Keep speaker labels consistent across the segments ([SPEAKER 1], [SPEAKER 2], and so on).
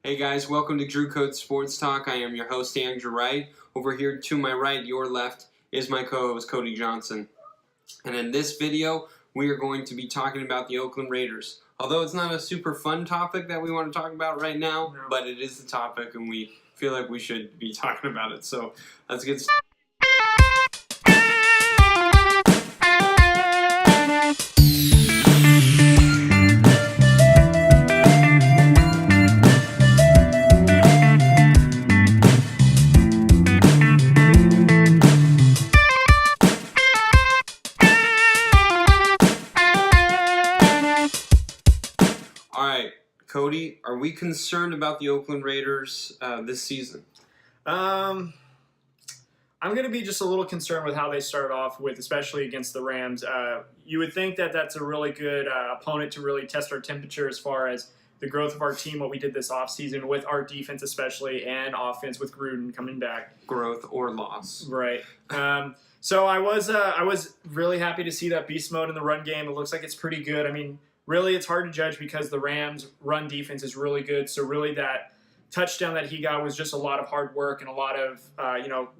[SPEAKER 1] Hey guys, welcome to Drew Code Sports Talk. I am your host, Andrew Wright. Over here to my right, your left, is my co-host, Cody Johnson. And in this video, we are going to be talking about the Oakland Raiders. Although it's not a super fun topic that we want to talk about right now, but it is the topic and we feel like we should be talking about it. So let's get started. Cody, are we concerned about the Oakland Raiders this season?
[SPEAKER 2] I'm going to be just a little concerned with how they started off with, especially against the Rams. You would think that that's a really good opponent to really test our temperature as far as the growth of our team, what we did this offseason with our defense especially and offense with Gruden coming back.
[SPEAKER 1] Growth or loss.
[SPEAKER 2] Right. So I was really happy to see that beast mode in the run game. It looks like it's pretty good. I mean, really, it's hard to judge because the Rams' run defense is really good. So really that touchdown that he got was just a lot of hard work and a lot of,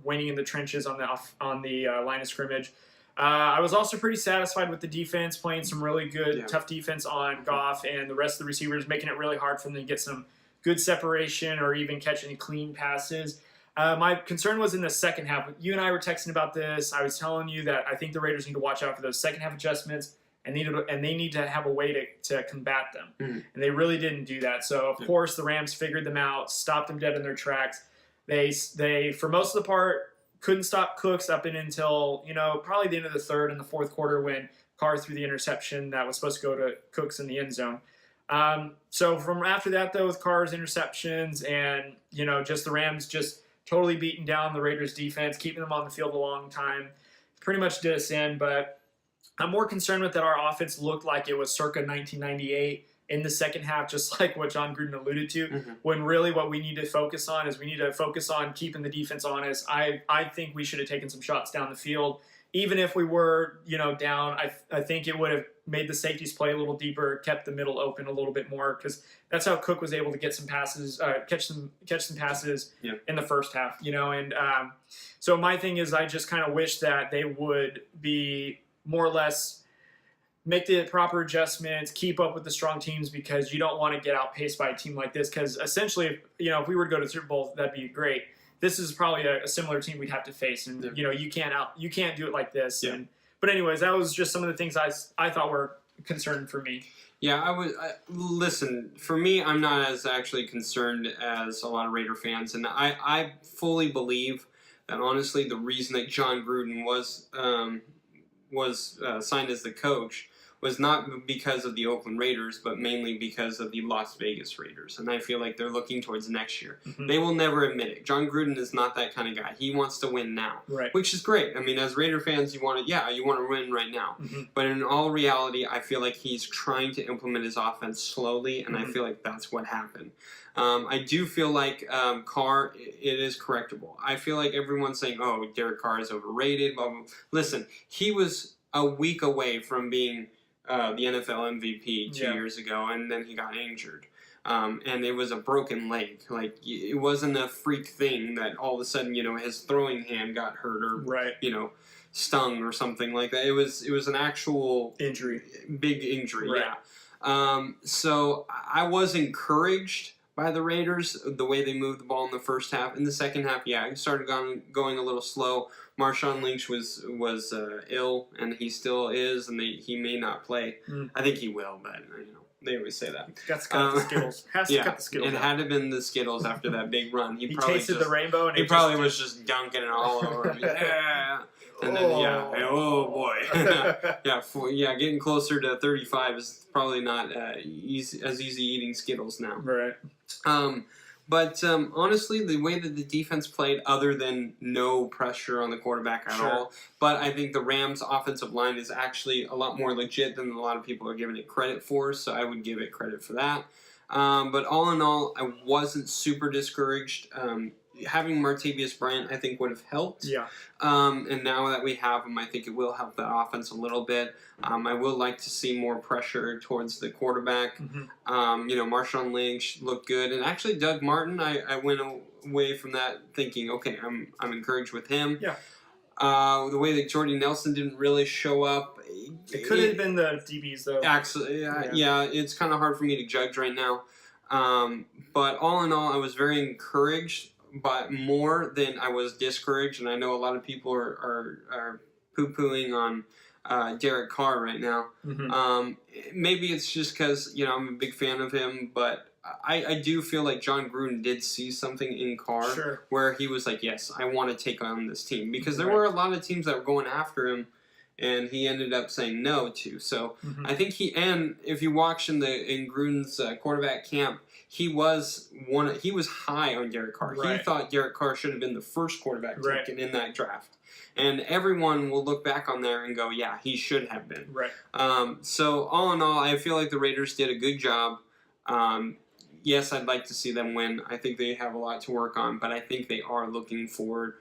[SPEAKER 2] winning in the trenches on the line of scrimmage. I was also pretty satisfied with the defense, playing some really good, tough defense on Goff and the rest of the receivers, making it really hard for them to get some good separation or even catch any clean passes. My concern was in the second half. You and I were texting about this. I was telling you that I think the Raiders need to watch out for those second half adjustments. And they need to have a way to combat them. Mm-hmm. And they really didn't do that. So, of course, the Rams figured them out, stopped them dead in their tracks. They for most of the part, couldn't stop Cooks up until, probably the end of the third and the fourth quarter when Carr threw the interception that was supposed to go to Cooks in the end zone. So, from after that, though, with Carr's interceptions and, just the Rams just totally beating down the Raiders' defense, keeping them on the field a long time, pretty much did us in, but I'm more concerned with that our offense looked like it was circa 1998 in the second half, just like what John Gruden alluded to, when really what we need to focus on is we need to focus on keeping the defense honest. I think we should have taken some shots down the field. Even if we were, down, I think it would have made the safeties play a little deeper, kept the middle open a little bit more, because that's how Cook was able to get some passes, catch some passes in the first half, And so my thing is I just kind of wish that they would be more or less make the proper adjustments, keep up with the strong teams, because you don't want to get outpaced by a team like this. Because essentially, if we were to go to the Super Bowl, that'd be great. This is probably a similar team we'd have to face, and you can't do it like this. Yeah. But anyways, that was just some of the things I thought were concerning for me.
[SPEAKER 1] Yeah, listen, for me, I'm not as actually concerned as a lot of Raider fans, and I fully believe that honestly the reason that John Gruden was signed as the coach was not because of the Oakland Raiders, but mainly because of the Las Vegas Raiders. And I feel like they're looking towards next year. Mm-hmm. They will never admit it. John Gruden is not that kind of guy. He wants to win now, which is great. I mean, as Raider fans, you want to win right now. Mm-hmm. But in all reality, I feel like he's trying to implement his offense slowly, and I feel like that's what happened. I do feel like Carr, it is correctable. I feel like everyone's saying, oh, Derek Carr is overrated, blah, blah, blah. Listen, he was a week away from being the NFL MVP 2 years ago, and then he got injured. And it was a broken leg. Like, it wasn't a freak thing that all of a sudden, his throwing hand got hurt or, stung or something like that. It was an actual
[SPEAKER 2] injury,
[SPEAKER 1] big injury, So I was encouraged by the Raiders, the way they moved the ball in the first half. In the second half, it started going a little slow. Marshawn Lynch was ill, and he still is, and he may not play. I think he will, but they always say that.
[SPEAKER 2] Got to cut the Skittles. Has to cut the Skittles.
[SPEAKER 1] It had to have been the Skittles after that big run.
[SPEAKER 2] He tasted the rainbow, and
[SPEAKER 1] he probably was just dunking it all over him. And then oh boy, getting closer to 35 is probably not easy eating Skittles now.
[SPEAKER 2] Right.
[SPEAKER 1] But honestly, the way that the defense played, other than no pressure on the quarterback at all, but I think the Rams' offensive line is actually a lot more legit than a lot of people are giving it credit for, so I would give it credit for that. But all in all, I wasn't super discouraged. having Martavius Bryant, I think, would have helped.
[SPEAKER 2] Yeah.
[SPEAKER 1] And now that we have him, I think it will help that offense a little bit. I will like to see more pressure towards the quarterback. Marshawn Lynch looked good. And actually, Doug Martin, I went away from that thinking, okay, I'm encouraged with him.
[SPEAKER 2] Yeah.
[SPEAKER 1] The way that Jordy Nelson didn't really show up.
[SPEAKER 2] It could have been the DBs, though.
[SPEAKER 1] Actually, yeah, it's kind of hard for me to judge right now. But all in all, I was very encouraged, but more than I was discouraged. And I know a lot of people are poo-pooing on Derek Carr right now. Maybe it's just because, I'm a big fan of him, but I do feel like John Gruden did see something in Carr where he was like, yes, I want to take on this team. Because there were a lot of teams that were going after him, and he ended up saying no to. So I think and if you watch in Gruden's quarterback camp, he was high on Derek Carr. He thought Derek Carr should have been the first quarterback taken in that draft. And everyone will look back on there and go, yeah, he should have been. So all in all, I feel like the Raiders did a good job. Yes, I'd like to see them win. I think they have a lot to work on, but I think they are looking forward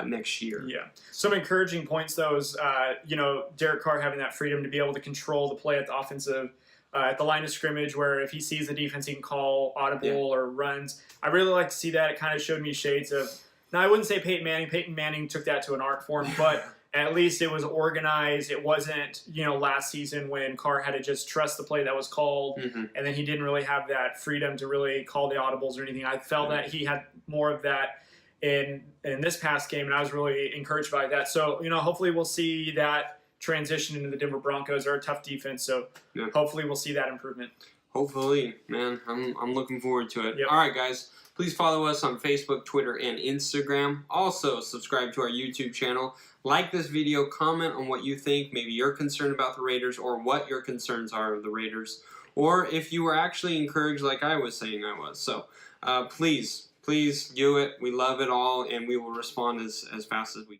[SPEAKER 1] next year.
[SPEAKER 2] Yeah. Some encouraging points, though, is, Derek Carr having that freedom to be able to control the play at the offensive, at the line of scrimmage, where if he sees the defense, he can call audible or runs. I really like to see that. It kind of showed me shades of, now I wouldn't say Peyton Manning. Peyton Manning took that to an art form, but at least it was organized. It wasn't, last season when Carr had to just trust the play that was called, and then he didn't really have that freedom to really call the audibles or anything. I felt that he had more of that in this past game, and I was really encouraged by that. So, hopefully we'll see that transition into the Denver Broncos. They're a tough defense, so hopefully we'll see that improvement.
[SPEAKER 1] Hopefully, man. I'm looking forward to it. All right, guys. Please follow us on Facebook, Twitter, and Instagram. Also, subscribe to our YouTube channel. Like this video, comment on what you think. Maybe you're concerned about the Raiders or what your concerns are of the Raiders. Or if you were actually encouraged like I was saying I was. So, please do it. We love it all, and we will respond as fast as we can.